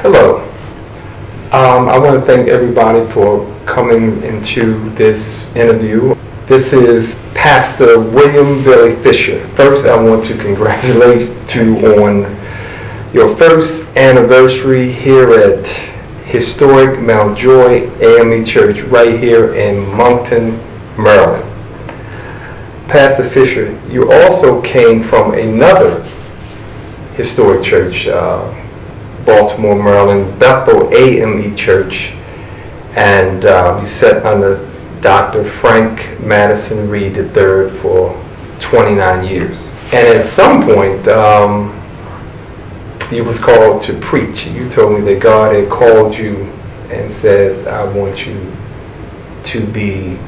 Hello. I want to thank everybody for coming into this interview. This is Pastor William Billy Fisher. First, I want to congratulate you on your first anniversary here at historic Mount Joy AME Church right here in Moncton, Maryland. Pastor Fisher, you also came from another historic church, Baltimore, Maryland, Bethel AME Church, and you sat under Dr. Frank Madison Reed III for 29 years. And at some point, you was called to preach. You told me that God had called you and said, I want you to be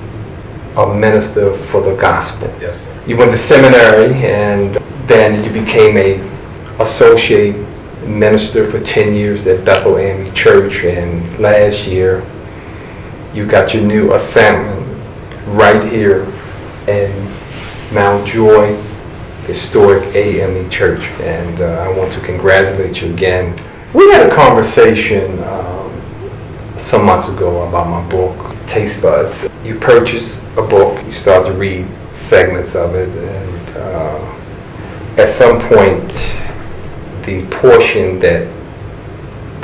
a minister for the gospel. Yes, sir. You went to seminary, and then you became a associate minister for 10 years at Bethel AME Church, and last year you got your new assignment right here in Mount Joy Historic AME Church, and I want to congratulate you again. We had a conversation some months ago about my book, Taste Buds. You purchased a book, you started to read segments of it, and at some point the portion that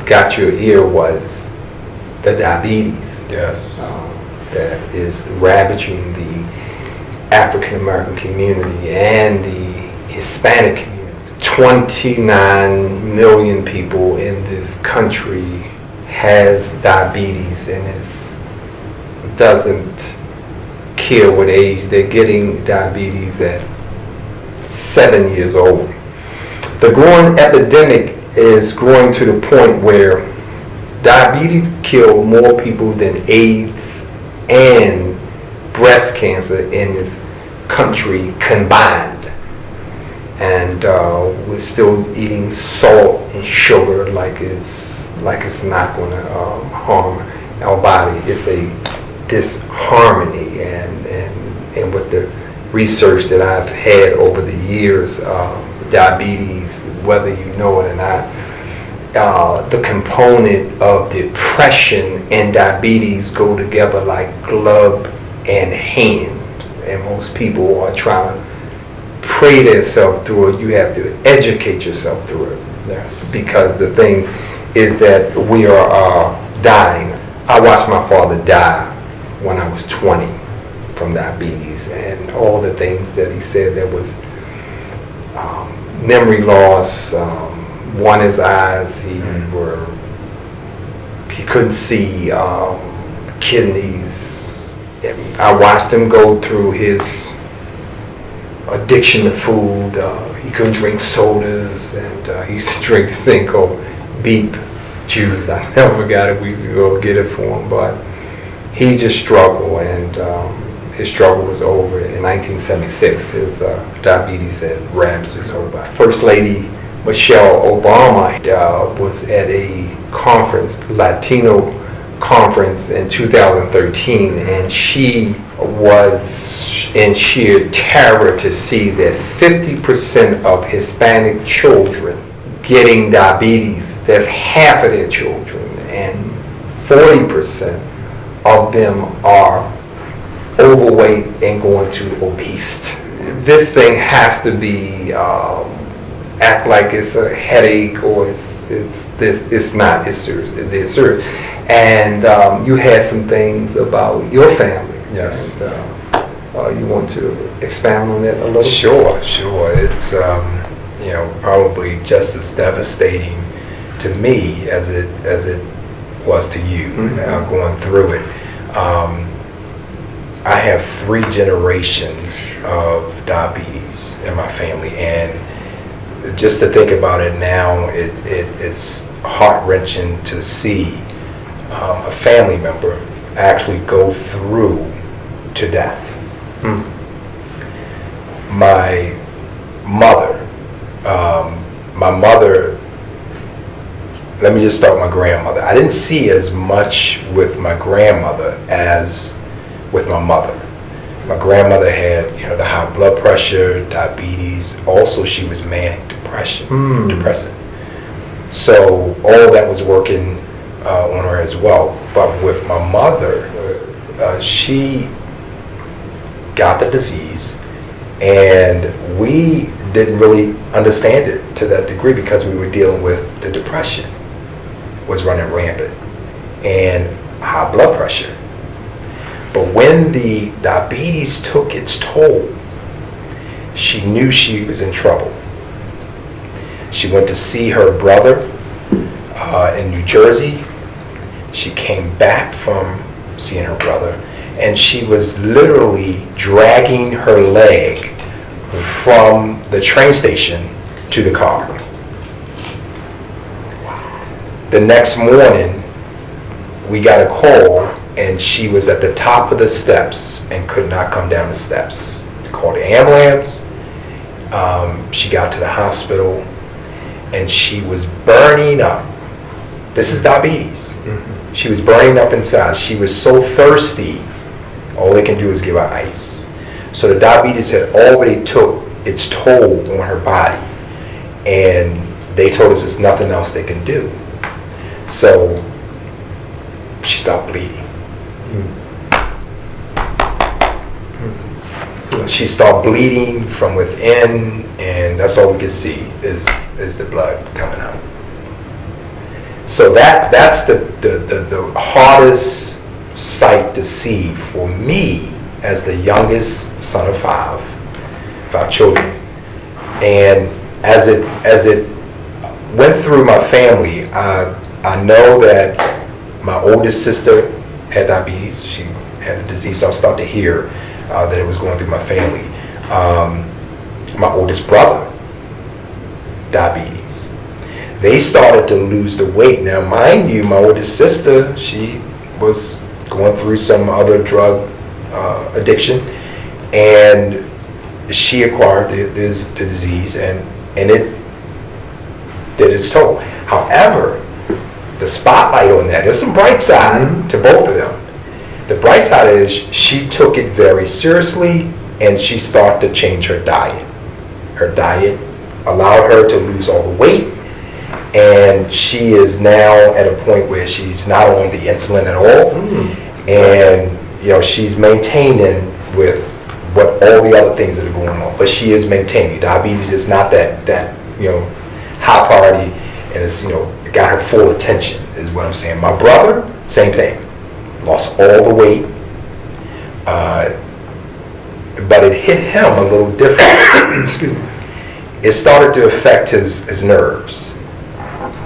got your ear was the diabetes. Yes. That is ravaging the African American community and the Hispanic community. 29 million people in this country has diabetes, and it doesn't care what age. They're getting diabetes at 7 years old. The growing epidemic is growing to the point where diabetes kills more people than AIDS and breast cancer in this country combined. And we're still eating salt and sugar like it's not going to harm our body. It's a disharmony, and with the research that I've had over the years, diabetes, whether you know it or not, the component of depression and diabetes go together like glove and hand, and most people are trying to pray themselves through it. You have to educate yourself through it. Yes. Because the thing is that we are dying. I watched my father die when I was 20 from diabetes, and all the things that he said, there was memory loss, one his eyes, he couldn't see, kidneys. I watched him go through his addiction to food. He couldn't drink sodas, and he used to drink this thing called beep juice. I never forgot it. We used to go get it for him, but he just struggled, and his struggle was over. In 1976, his diabetes had ravaged his whole body. First Lady Michelle Obama was at a conference, Latino conference in 2013, and she was in sheer terror to see that 50% of Hispanic children getting diabetes, that's half of their children, and 40% of them are overweight and going to obese. This thing has to be act like it's a headache, or it's not. It's serious. It's serious. And you had some things about your family. Yes. And, you want to expound on that a little? Sure. It's probably just as devastating to me as it was to you. Mm-hmm. Going through it. I have 3 generations of diabetes in my family, and just to think about it now, it's heart-wrenching to see a family member actually go through to death. My mother, let me just start with my grandmother. I didn't see as much with my grandmother as with my mother. My grandmother had, the high blood pressure, diabetes. Also, she was manic depressive. So all that was working on her as well. But with my mother, she got the disease, and we didn't really understand it to that degree because we were dealing with the depression was running rampant and high blood pressure. But when the diabetes took its toll, she knew she was in trouble. She went to see her brother in New Jersey. She came back from seeing her brother, and she was literally dragging her leg from the train station to the car. The next morning, we got a call, and she was at the top of the steps and could not come down the steps. They called the ambulance. She got to the hospital, and she was burning up. This is diabetes. Mm-hmm. She was burning up inside. She was so thirsty, all they can do is give her ice. So the diabetes had already took its toll on her body, and they told us there's nothing else they can do. So she stopped bleeding. Mm-hmm. She stopped bleeding from within, and that's all we could see is the blood coming out. So that's the hardest sight to see for me as the youngest son of five children. And as it went through my family, I know that my oldest sister had diabetes. She had the disease, so I'm starting to hear that it was going through my family. My oldest brother, diabetes. They started to lose the weight. Now, mind you, my oldest sister, she was going through some other drug addiction, and she acquired the disease, and it did its toll. However, the spotlight on that, there's some bright side to both of them. The bright side is she took it very seriously, and she started to change her diet. Her diet allowed her to lose all the weight, and she is now at a point where she's not on the insulin at all, and she's maintaining with what all the other things that are going on. But she is maintaining. Diabetes is not that high priority, and it's got her full attention, is what I'm saying. My brother, same thing, lost all the weight, but it hit him a little different. Excuse me. It started to affect his nerves,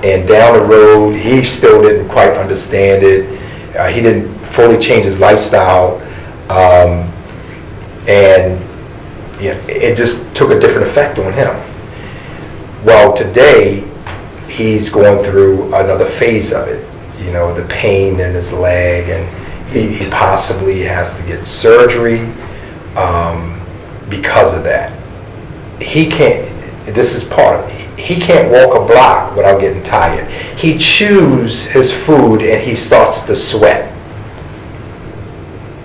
and down the road, he still didn't quite understand it. He didn't fully change his lifestyle, and it just took a different effect on him. Well, today, he's going through another phase of it. The pain in his leg, and he possibly has to get surgery because of that. He can't, this is part of it. He can't walk a block without getting tired. He chews his food and he starts to sweat.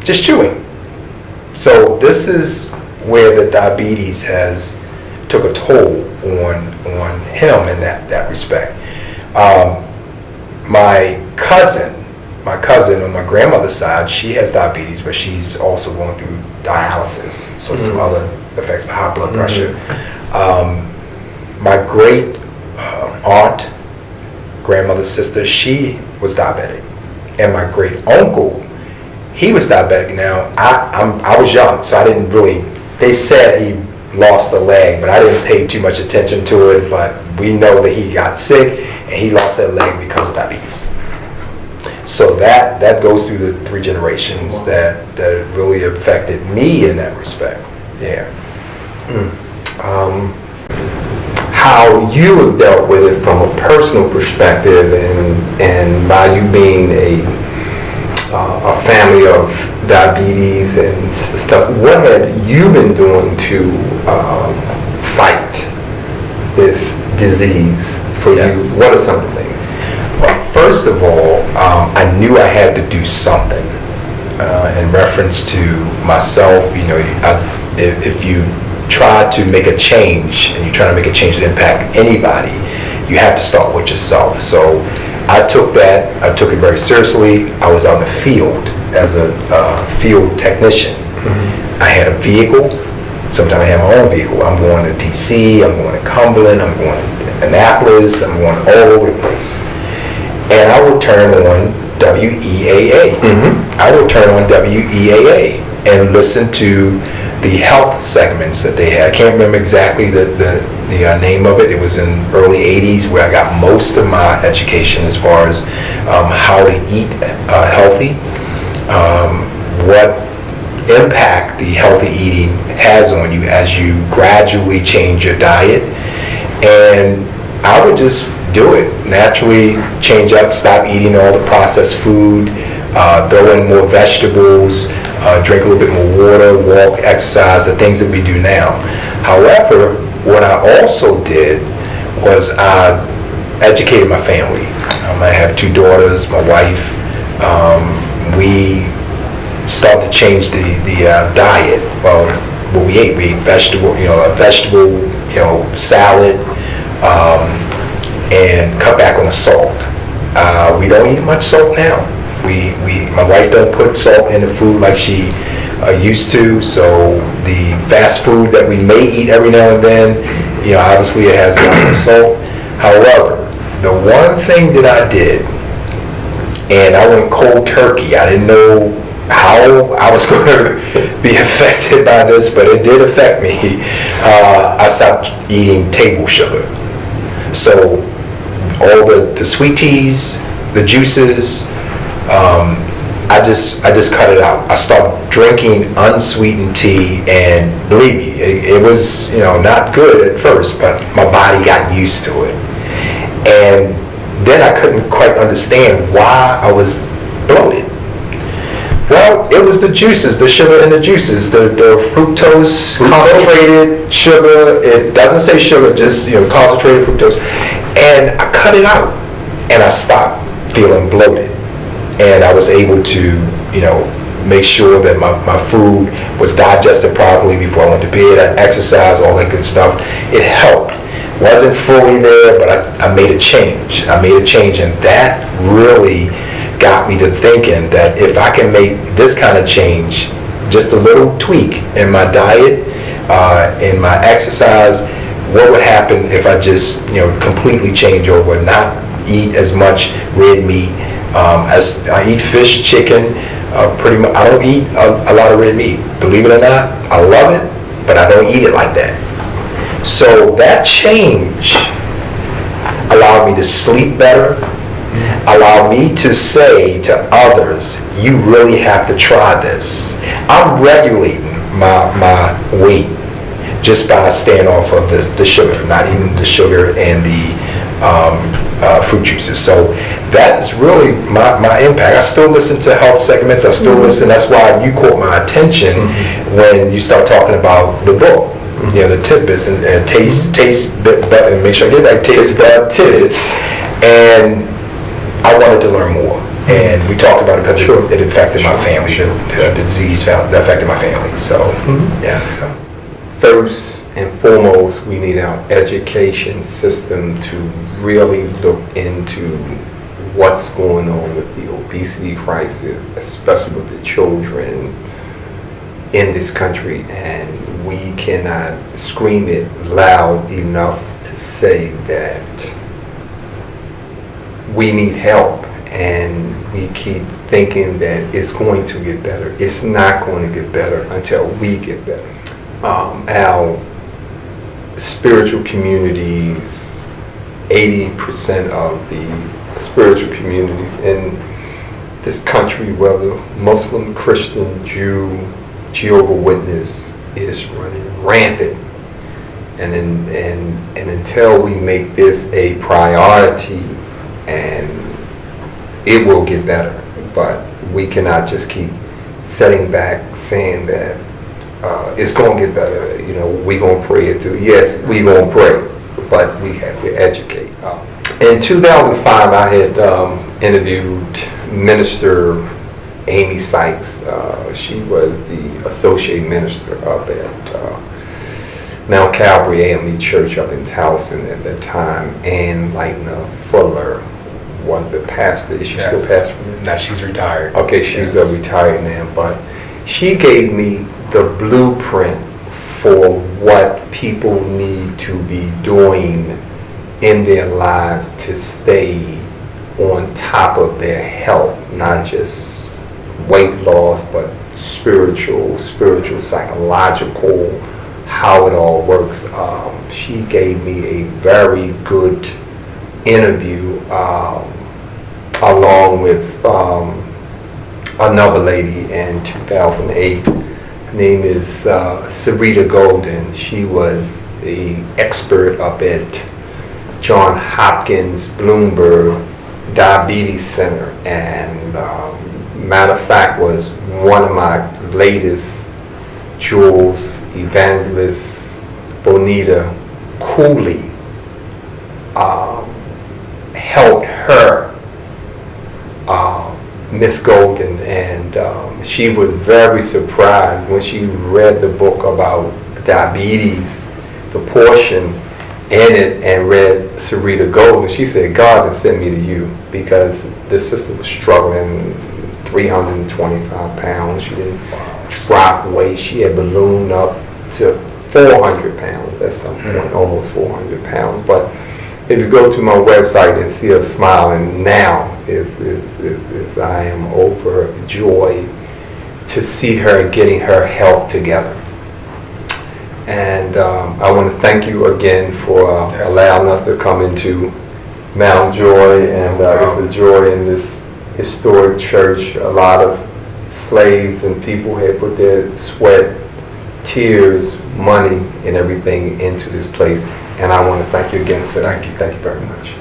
Just chewing. So this is where the diabetes has took a toll on him in that respect. My cousin on my grandmother's side, she has diabetes, but she's also going through dialysis, so some other effects of high blood pressure. My great aunt, grandmother's sister, she was diabetic, and my great uncle, he was diabetic. Now I was young, so I didn't really. They said he lost a leg, but I didn't pay too much attention to it. But we know that he got sick and he lost that leg because of diabetes. So that goes through the 3 generations. That it really affected me in that respect. Yeah. How you have dealt with it from a personal perspective, and by you being a family of diabetes and stuff, what have you been doing to fight this disease for you? What are some of the things? Well, first of all, I knew I had to do something in reference to myself. If you try to make a change and you try to make a change that impact anybody, you have to start with yourself. So I took it very seriously. I was out in the field as a field technician. I had a vehicle. Sometimes I have my own vehicle. I'm going to DC, I'm going to Cumberland, I'm going to Annapolis, I'm going all over the place. And I would turn on WEAA. I would turn on WEAA and listen to the health segments that they had. I can't remember exactly the name of it. It was in early 80s where I got most of my education as far as how to eat healthy, what impact the healthy eating has on you as you gradually change your diet. And I would just do it naturally, change up, stop eating all the processed food, throw in more vegetables, drink a little bit more water, walk, exercise, the things that we do now. However, what I also did was I educated my family. I have 2 daughters, my wife. We started to change the diet. Well, what we ate vegetable, salad, and cut back on the salt. We don't eat much salt now. My wife don't put salt in the food like she used to. So the fast food that we may eat every now and then, obviously it has a lot of salt. However, the one thing that I did, and I went cold turkey. I didn't know how I was going to be affected by this, but it did affect me. I stopped eating table sugar. So all the sweet teas, the juices, I just cut it out. I started drinking unsweetened tea, and believe me, it was not good at first, but my body got used to it. And then I couldn't quite understand why I was bloated. Well, it was the juices, the sugar in the juices, the fructose, concentrated sugar. It doesn't say sugar, just concentrated fructose. And I cut it out, and I stopped feeling bloated. And I was able to, make sure that my food was digested properly before I went to bed. I exercised, all that good stuff. It helped. Wasn't fully there, but I made a change. And that really got me to thinking that if I can make this kind of change, just a little tweak in my diet, in my exercise, what would happen if I just completely change over, not eat as much red meat. As I eat fish, chicken, pretty much. I don't eat a lot of red meat. Believe it or not, I love it, but I don't eat it like that. So that change allowed me to sleep better, allowed me to say to others, you really have to try this. I'm regulating my weight just by staying off of the sugar, not eating the sugar and the fruit juices. So that is really my impact. I still listen to health segments. I still listen. That's why you caught my attention when you start talking about the book. The tidbits and taste bud, and make sure I get that taste bud tidbits. And I wanted to learn more. And we talked about it because it affected my family. The disease affected my family. So yeah. So first and foremost, we need our education system to really look into what's going on with the obesity crisis, especially with the children in this country. And we cannot scream it loud enough to say that we need help. And we keep thinking that it's going to get better. It's not going to get better until we get better. Our spiritual communities, 80% of the spiritual communities in this country, whether Muslim, Christian, Jew, Jehovah's Witness, is running rampant. And until we make this a priority, and it will get better, but we cannot just keep sitting back saying that it's going to get better. We're going to pray it through. Yes, we're going to pray, but we have to educate. In 2005, I had interviewed Minister Amy Sykes. She was the associate minister up at Mount Calvary AME Church up in Towson at that time, and Lightner Fuller was the pastor. Is she still pastoring? No, she's retired. Okay, she's retired now, but she gave me the blueprint for what people need to be doing in their lives to stay on top of their health, not just weight loss, but spiritual, psychological, how it all works. She gave me a very good interview along with another lady in 2008. Her name is Sarita Golden. She was the expert up at John Hopkins Bloomberg Diabetes Center, and matter of fact was one of my latest jewels, Evangelist Bonita Cooley, helped her, Miss Golden, and she was very surprised when she read the book about diabetes, the portion in it, and read Sarita Golden. She said, God has sent me to you, because this sister was struggling, 325 pounds. She didn't drop weight. She had ballooned up to 400 pounds at some point, almost 400 pounds. But if you go to my website and see her smiling now, I am overjoyed to see her getting her health together. And I want to thank you again for allowing us to come into Mount Joy, and it's a joy in this historic church. A lot of slaves and people had put their sweat, tears, money, and everything into this place. And I want to thank you again, sir. Thank you. Thank you very much.